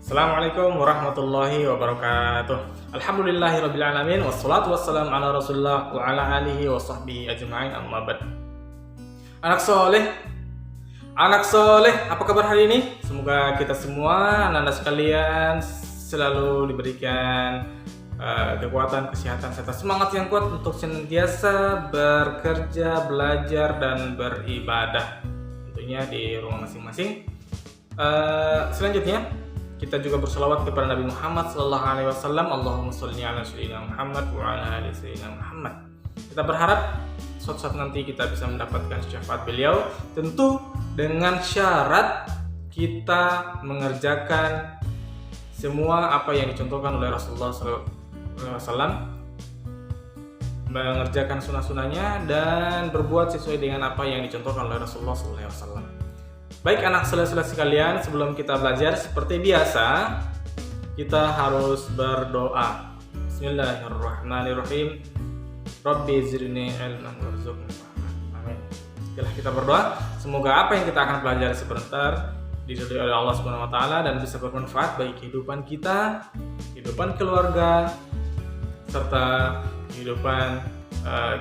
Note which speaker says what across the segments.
Speaker 1: Assalamualaikum warahmatullahi wabarakatuh. Alhamdulillahirabbil alamin wassalatu wassalamu ala Rasulillah wa ala alihi wa sahbihi ajma'in amma ba'd. Anak soleh, apa kabar hari ini? Semoga kita semua, anda sekalian selalu diberikan kekuatan, kesehatan, serta semangat yang kuat untuk senantiasa bekerja, belajar, dan beribadah. Tentunya di rumah masing-masing. Selanjutnya kita juga berselawat kepada Nabi Muhammad sallallahu alaihi wasallam. Allahumma shalli ala sayyidina Muhammad wa ala ali sayyidina Muhammad. Kita berharap suatu saat nanti kita bisa mendapatkan syafaat beliau, tentu dengan syarat kita mengerjakan semua apa yang dicontohkan oleh Rasulullah sallallahu alaihi wasallam, mengerjakan sunnah-sunnahnya dan berbuat sesuai dengan apa yang dicontohkan oleh Rasulullah sallallahu alaihi wasallam. Baik anak soleh-soleh sekalian, sebelum kita belajar seperti biasa, kita harus berdoa. Bismillahirrahmanirrahim. Rabbi zidni ilman warzuqni fahman. Amin. Setelah kita berdoa, semoga apa yang kita akan pelajari sebentar diridhoi oleh Allah Subhanahu wa taala dan bisa bermanfaat bagi kehidupan kita, kehidupan keluarga, serta kehidupan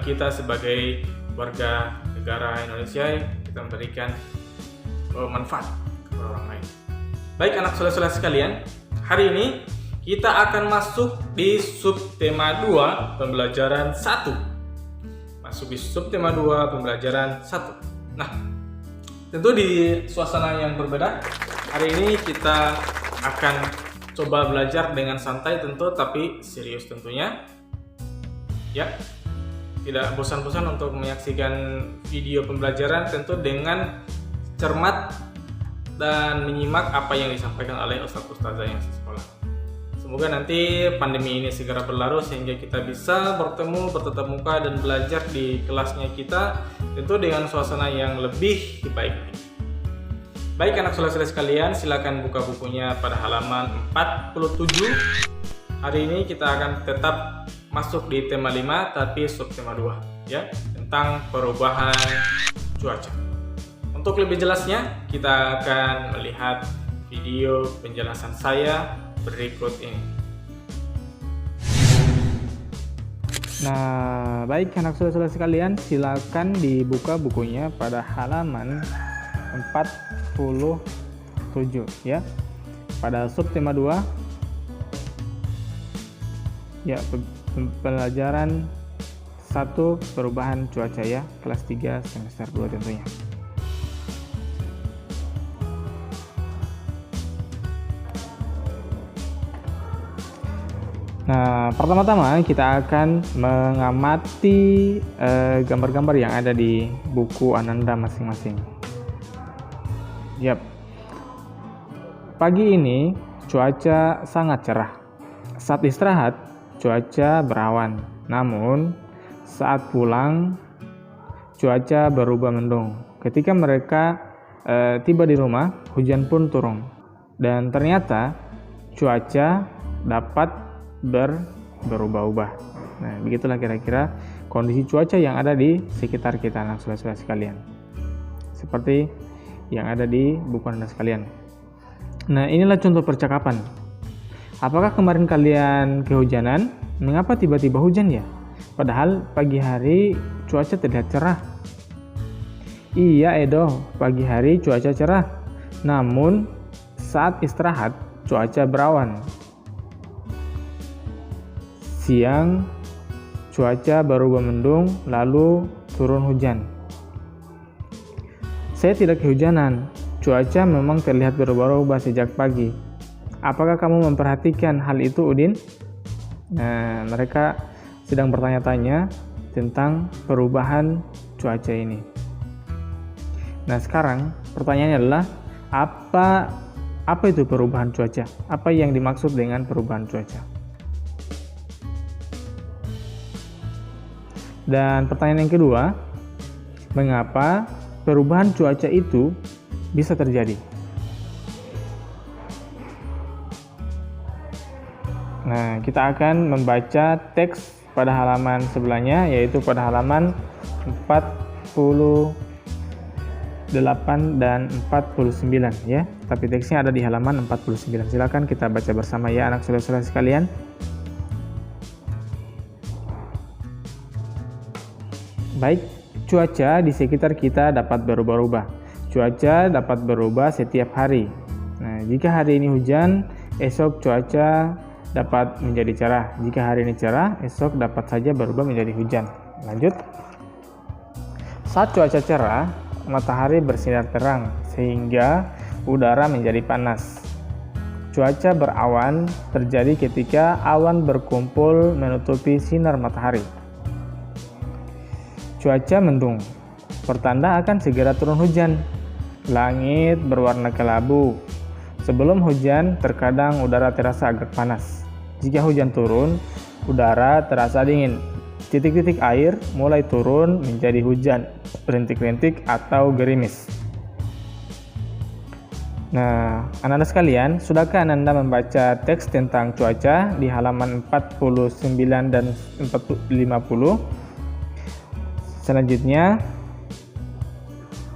Speaker 1: kita sebagai warga negara Indonesia. Kita memberikan manfaat kepada orang lain. Baik anak soleh-soleh sekalian, hari ini kita akan masuk di subtema 2 pembelajaran 1. Masuk di subtema 2 pembelajaran 1. Nah, tentu di suasana yang berbeda. Hari ini kita akan coba belajar dengan santai tentu, tapi serius tentunya. Ya, tidak bosan-bosan untuk menyaksikan video pembelajaran tentu dengan cermat dan menyimak apa yang disampaikan oleh ustadz-ustadzah yang sekolah. Semoga nanti pandemi ini segera berlalu sehingga kita bisa bertemu, bertatap muka dan belajar di kelasnya kita tentu dengan suasana yang lebih baik. Baik anak soleh-soleh sekalian, silakan buka bukunya pada halaman 47. Hari ini kita akan tetap masuk di tema 5 tapi subtema 2 ya, tentang perubahan cuaca. Untuk lebih jelasnya, kita akan melihat video penjelasan saya berikut ini.
Speaker 2: Nah, baik anak soleh-soleh sekalian, silakan dibuka bukunya pada halaman 47 ya. Pada subtema 2 ya, pelajaran 1 perubahan cuaca ya, kelas 3 semester 2 tentunya. Nah, pertama-tama kita akan mengamati gambar-gambar yang ada di buku Ananda masing-masing. Yap. Pagi ini cuaca sangat cerah. Saat istirahat, cuaca berawan. Namun, saat pulang, cuaca berubah mendung. Ketika mereka tiba di rumah, hujan pun turun. Dan ternyata cuaca dapat berubah-ubah. Nah, begitulah kira-kira kondisi cuaca yang ada di sekitar kita anak soleh-soleh sekalian. Seperti yang ada di buku Anda sekalian. Nah, inilah contoh percakapan. Apakah kemarin kalian kehujanan? Mengapa tiba-tiba hujan ya? Padahal pagi hari cuaca terlihat cerah. Iya Edo, pagi hari cuaca cerah. Namun saat istirahat cuaca berawan. Siang cuaca berubah mendung lalu turun hujan. Saya tidak kehujanan. Cuaca memang terlihat berubah-ubah sejak pagi. Apakah kamu memperhatikan hal itu, Udin? Nah, mereka sedang bertanya-tanya tentang perubahan cuaca ini. Nah, sekarang pertanyaannya adalah apa itu perubahan cuaca? Apa yang dimaksud dengan perubahan cuaca? Dan pertanyaan yang kedua, mengapa perubahan cuaca itu bisa terjadi? Nah, kita akan membaca teks pada halaman sebelahnya, yaitu pada halaman 48. dan 49 ya. Tapi teksnya ada di halaman 49. Silakan kita baca bersama ya anak soleh-soleh sekalian. Baik, cuaca di sekitar kita dapat berubah-ubah. Cuaca dapat berubah setiap hari. Nah, jika hari ini hujan, esok cuaca dapat menjadi cerah. Jika hari ini cerah, esok dapat saja berubah menjadi hujan. Lanjut. Saat cuaca cerah, matahari bersinar terang sehingga udara menjadi panas. Cuaca berawan terjadi ketika awan berkumpul menutupi sinar matahari. Cuaca mendung, pertanda akan segera turun hujan. Langit berwarna kelabu. Sebelum hujan, terkadang udara terasa agak panas. Jika hujan turun, udara terasa dingin. Titik-titik air mulai turun menjadi hujan, rintik-rintik atau gerimis. Nah, anak-anak sekalian, sudahkah Anda membaca teks tentang cuaca di halaman 49 dan 50? Selanjutnya,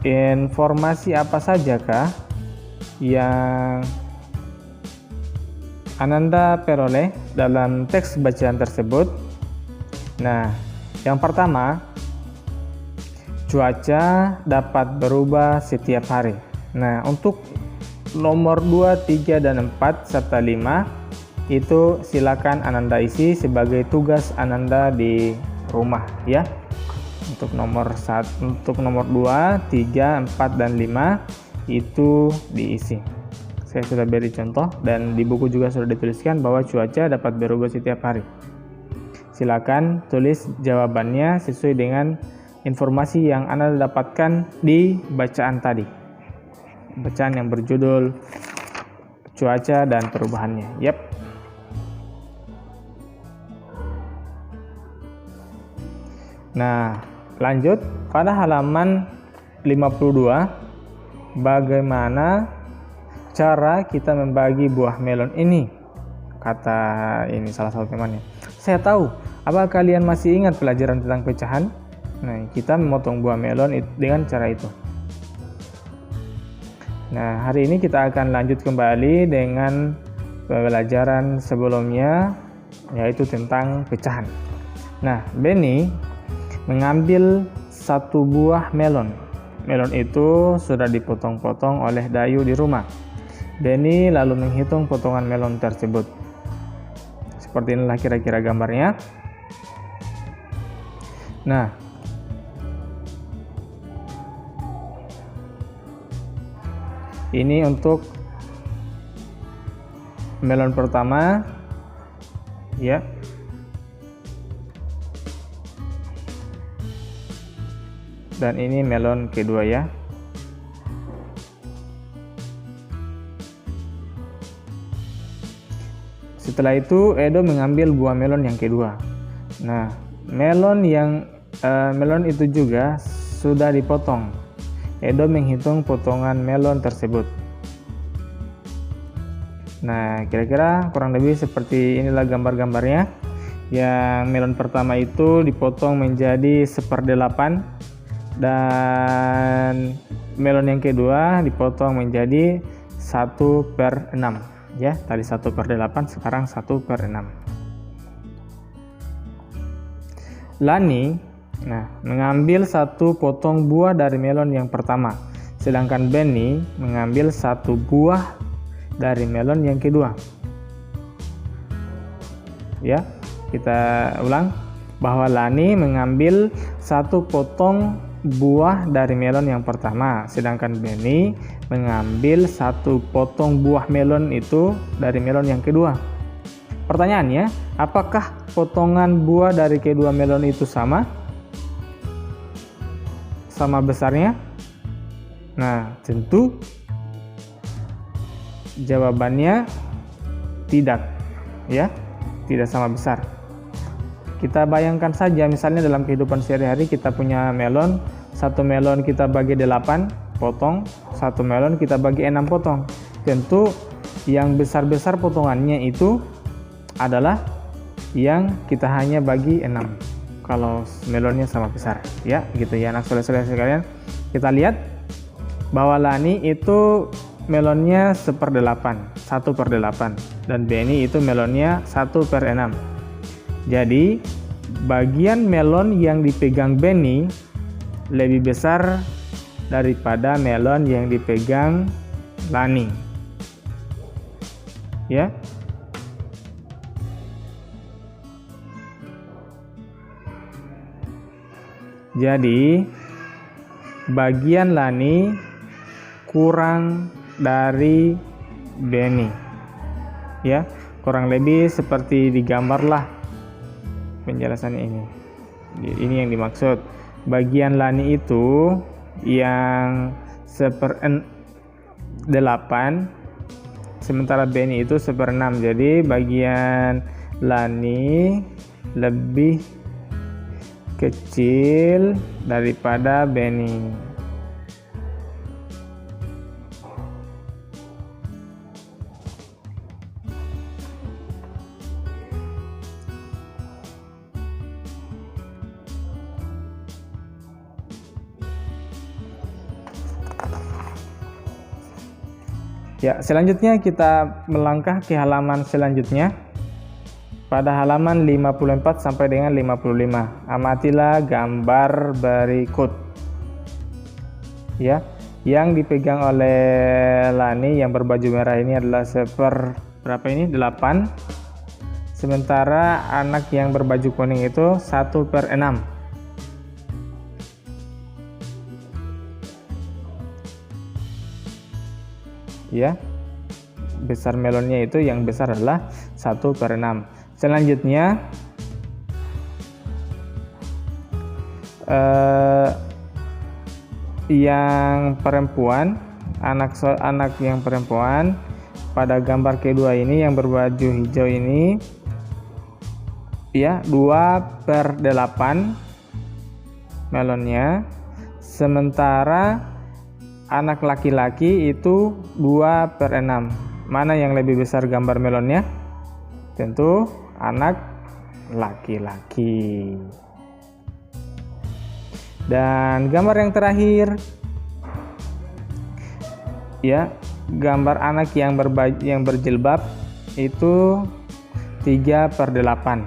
Speaker 2: informasi apa sajakah yang Ananda peroleh dalam teks bacaan tersebut? Nah, yang pertama, cuaca dapat berubah setiap hari. Nah, untuk nomor 2, 3, dan 4 serta 5 itu silakan Ananda isi sebagai tugas Ananda di rumah ya. Untuk nomor 2, 3, 4, dan 5 itu diisi. Saya sudah beri contoh dan di buku juga sudah dituliskan bahwa cuaca dapat berubah setiap hari. Silakan tulis jawabannya sesuai dengan informasi yang Anda dapatkan di bacaan tadi. Bacaan yang berjudul cuaca dan perubahannya. Yap. Nah, lanjut pada halaman 52, bagaimana cara kita membagi buah melon ini? Kata ini salah satu temannya. Saya tahu, apa kalian masih ingat pelajaran tentang pecahan? Nah, kita memotong buah melon dengan cara itu. Nah, hari ini kita akan lanjut kembali dengan pelajaran sebelumnya, yaitu tentang pecahan. Nah, Benny mengambil satu buah melon. Melon itu sudah dipotong-potong oleh Dayu di rumah. Benny lalu menghitung potongan melon tersebut. Seperti inilah kira-kira gambarnya. Nah, ini untuk melon pertama, ya. Dan ini melon kedua ya. Setelah itu Edo mengambil buah melon yang kedua. Nah, melon itu juga sudah dipotong. Edo menghitung potongan melon tersebut. Nah, kira-kira kurang lebih seperti inilah gambar-gambarnya. Yang melon pertama itu dipotong menjadi 1/8 dan melon yang kedua dipotong menjadi 1/6 ya. Tadi 1/8, sekarang 1/6. Lani mengambil satu potong buah dari melon yang pertama, sedangkan Benny mengambil satu buah dari melon yang kedua. Ya, kita ulang bahwa Lani mengambil satu potong buah dari melon yang pertama, sedangkan Benny mengambil satu potong buah melon itu dari melon yang kedua. Pertanyaannya, apakah potongan buah dari kedua melon itu sama besarnya? Nah, tentu jawabannya tidak, ya, tidak sama besar. Kita bayangkan saja, misalnya dalam kehidupan sehari-hari kita punya melon, satu melon kita bagi 8 potong, satu melon kita bagi 6 potong. Tentu yang besar-besar potongannya itu adalah yang kita hanya bagi 6 kalau melonnya sama besar, ya gitu ya anak soleh-soleh sekalian. Kita lihat bahwa Lani itu melonnya 1/8, dan Benny itu melonnya 1/6. Jadi bagian melon yang dipegang Benny lebih besar daripada melon yang dipegang Lani. Ya. Jadi bagian Lani kurang dari Benny. Ya, kurang lebih seperti digambarlah penjelasannya ini. Ini yang dimaksud. Bagian Lani itu yang 1/8, sementara Benny itu 1/6. Jadi bagian Lani lebih kecil daripada Benny. Ya, selanjutnya kita melangkah ke halaman selanjutnya. Pada halaman 54 sampai dengan 55. Amatilah gambar berikut. Ya, yang dipegang oleh Lani yang berbaju merah ini adalah 8. Sementara anak yang berbaju kuning itu 1/6. Ya, besar melonnya itu yang besar adalah 1/6. Selanjutnya yang perempuan, anak yang perempuan pada gambar kedua ini yang berbaju hijau ini, ya, 2/8 melonnya, sementara anak laki-laki itu 2/6. Mana yang lebih besar gambar melonnya? Tentu anak laki-laki. Dan gambar yang terakhir, ya, gambar anak yang berjilbab itu 3/8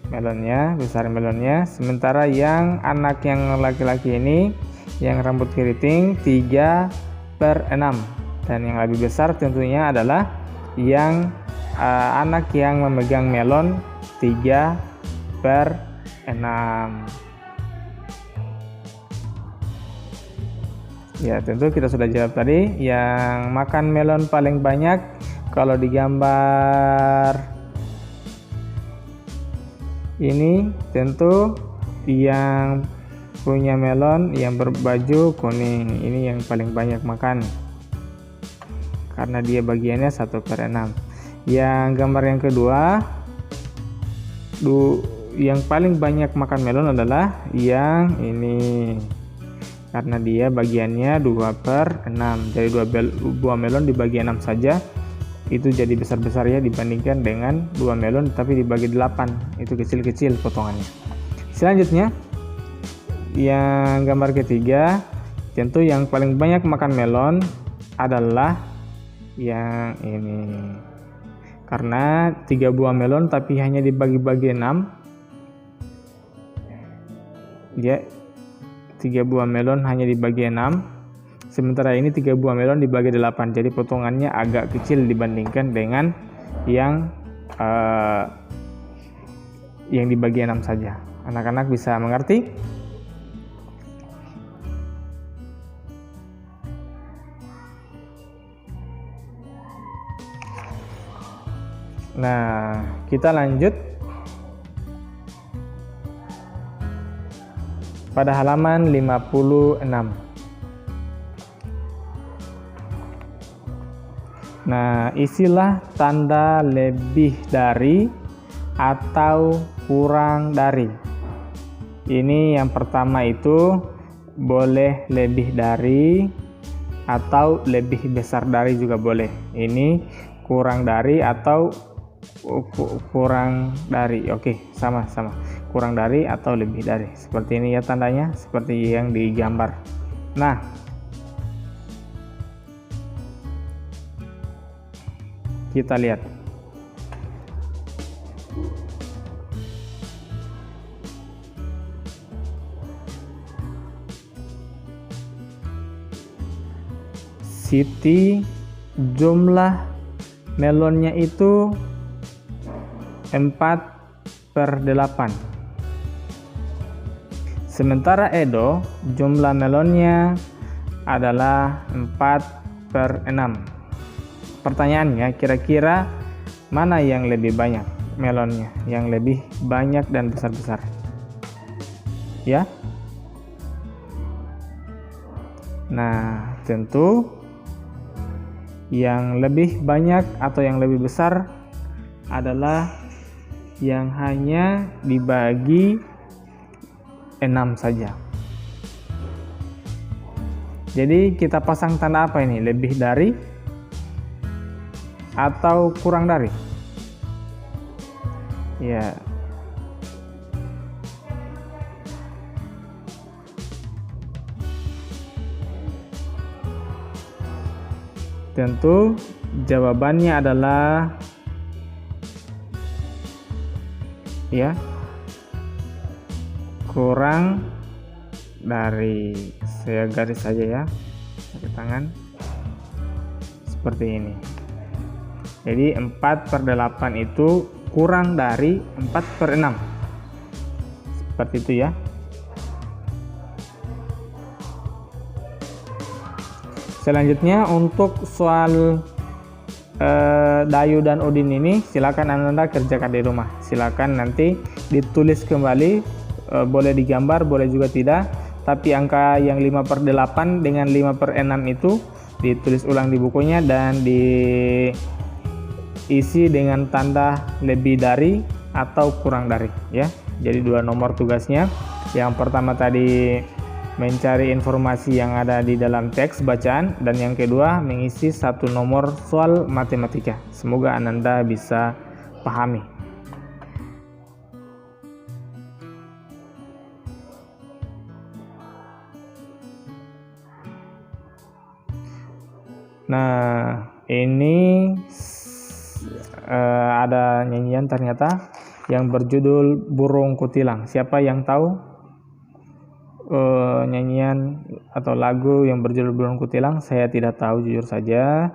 Speaker 2: melonnya, besar melonnya, sementara yang anak yang laki-laki ini yang rambut keriting 3/6, dan yang lebih besar tentunya adalah yang anak yang memegang melon 3/6. Ya, tentu kita sudah jawab tadi. Yang makan melon paling banyak kalau digambar ini tentu yang punya melon yang berbaju kuning ini yang paling banyak makan karena dia bagiannya 1/6. Yang gambar yang kedua, yang paling banyak makan melon adalah yang ini karena dia bagiannya 2/6. Jadi 2 buah melon dibagi 6 saja itu jadi besar-besar ya dibandingkan dengan 2 melon tapi dibagi 8 itu kecil-kecil potongannya. Selanjutnya yang gambar ketiga, tentu yang paling banyak makan melon adalah yang ini karena 3 buah melon tapi hanya dibagi-bagi 6 ya, 3 buah melon hanya dibagi 6, sementara ini 3 buah melon dibagi 8, jadi potongannya agak kecil dibandingkan dengan yang dibagi 6 saja. Anak-anak bisa mengerti? Nah, kita lanjut pada halaman 56. Nah, isilah tanda lebih dari atau kurang dari. Ini yang pertama itu boleh lebih dari atau lebih besar dari juga boleh. Ini kurang dari atau kurang dari. Oke, sama-sama. Kurang dari atau lebih dari. Seperti ini ya tandanya, seperti yang digambar. Nah, Kita lihat. Siti jumlah melonnya itu 4/8. Sementara Edo jumlah melonnya adalah 4/6. Pertanyaannya, kira-kira mana yang lebih banyak melonnya, yang lebih banyak dan besar-besar? Ya. Nah, tentu yang lebih banyak atau yang lebih besar adalah yang hanya dibagi 6 saja. Jadi kita pasang tanda apa ini? Lebih dari atau kurang dari? Ya. Tentu jawabannya adalah ya, kurang dari. Saya garis saja ya pakai tangan seperti ini. Jadi 4/8 itu kurang dari 4/6, seperti itu ya. Selanjutnya untuk soal Dayu dan Udin ini silakan Anda kerjakan di rumah. Silakan nanti ditulis kembali, boleh digambar, boleh juga tidak. Tapi angka yang 5/8 dengan 5/6 itu ditulis ulang di bukunya dan diisi dengan tanda lebih dari atau kurang dari ya. Jadi 2 nomor tugasnya. Yang pertama tadi mencari informasi yang ada di dalam teks bacaan, dan yang kedua mengisi 1 nomor soal matematika. Semoga Anda bisa pahami. Nah, ini ada nyanyian ternyata yang berjudul Burung Kutilang. Siapa yang tahu nyanyian atau lagu yang berjudul Burung Kutilang? Saya tidak tahu, jujur saja.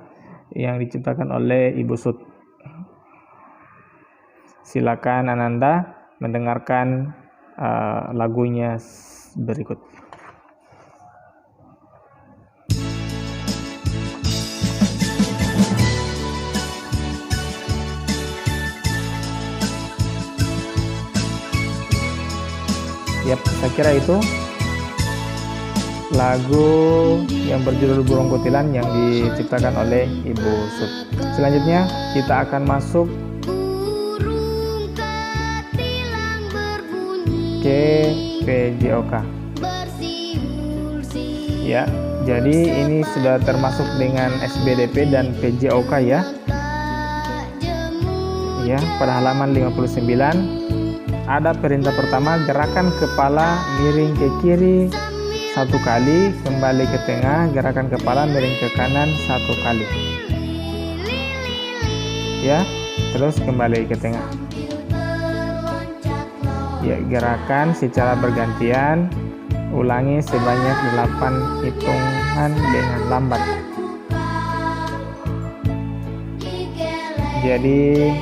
Speaker 2: Yang diciptakan oleh Ibu Sud. Silakan Ananda mendengarkan lagunya berikut. Yap, saya kira itu lagu yang berjudul Burung Kutilang yang diciptakan oleh Ibu Sud. Selanjutnya kita akan masuk ke PJOK. Ya, jadi ini sudah termasuk dengan SBDP dan PJOK ya. Ya, pada halaman 59 ada perintah pertama, gerakan kepala miring ke kiri 1 kali, kembali ke tengah, gerakan kepala miring ke kanan 1 kali. Ya, terus kembali ke tengah. Ya, gerakan secara bergantian, ulangi sebanyak 8 hitungan dengan lambat. Jadi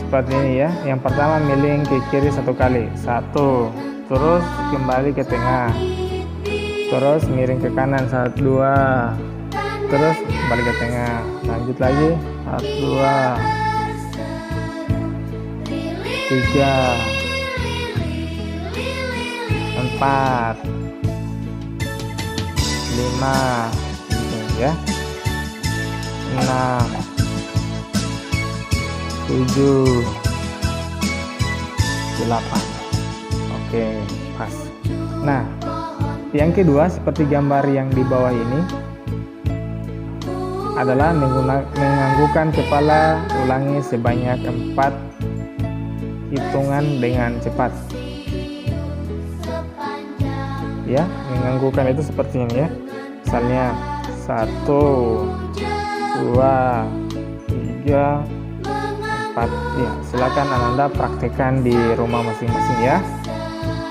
Speaker 2: seperti ini ya. Yang pertama miring ke kiri 1 kali, 1, terus kembali ke tengah, terus miring ke kanan 1, 2, terus kembali ke tengah, lanjut lagi 1, 2, 3, 4, 5 ya, 6, 7, 8. Oke, pas. Nah, yang kedua seperti gambar yang di bawah ini adalah menganggukkan kepala, ulangi sebanyak 4 hitungan dengan cepat. Ya, menganggukkan itu seperti ini ya. Misalnya 1, 2, 3, 4. Ya, silakan Ananda praktekkan di rumah masing-masing ya,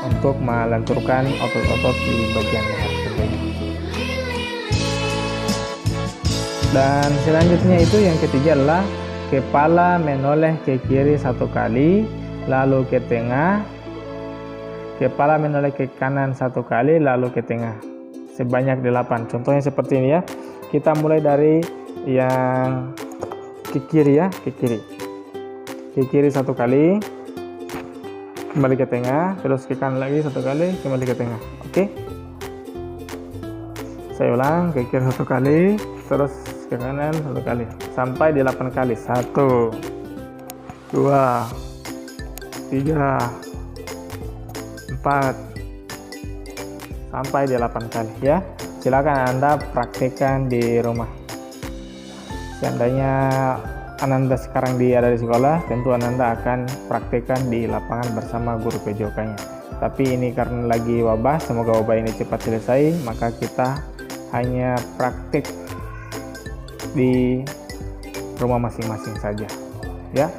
Speaker 2: untuk melenturkan otot-otot di bagian leher tentunya. Dan selanjutnya itu yang ketiga adalah kepala menoleh ke kiri 1 kali, lalu ke tengah. Kepala menoleh ke kanan 1 kali, lalu ke tengah. Sebanyak 8. Contohnya seperti ini ya. Kita mulai dari yang ke kiri ya, ke kiri. Ke kiri 1 kali, kembali ke tengah, terus ke kanan lagi 1 kali, kembali ke tengah. Oke? Saya ulang, ke kiri 1 kali, terus ke kanan 1 kali, sampai di 8 kali. 1, 2, 3, 4, sampai di 8 kali ya. Silakan Anda praktekkan di rumah. Seandainya Ananda sekarang ada di sekolah, tentu Ananda akan praktekkan di lapangan bersama guru PJOK-nya. Tapi ini karena lagi wabah, semoga wabah ini cepat selesai, maka kita hanya praktek di rumah masing-masing saja ya.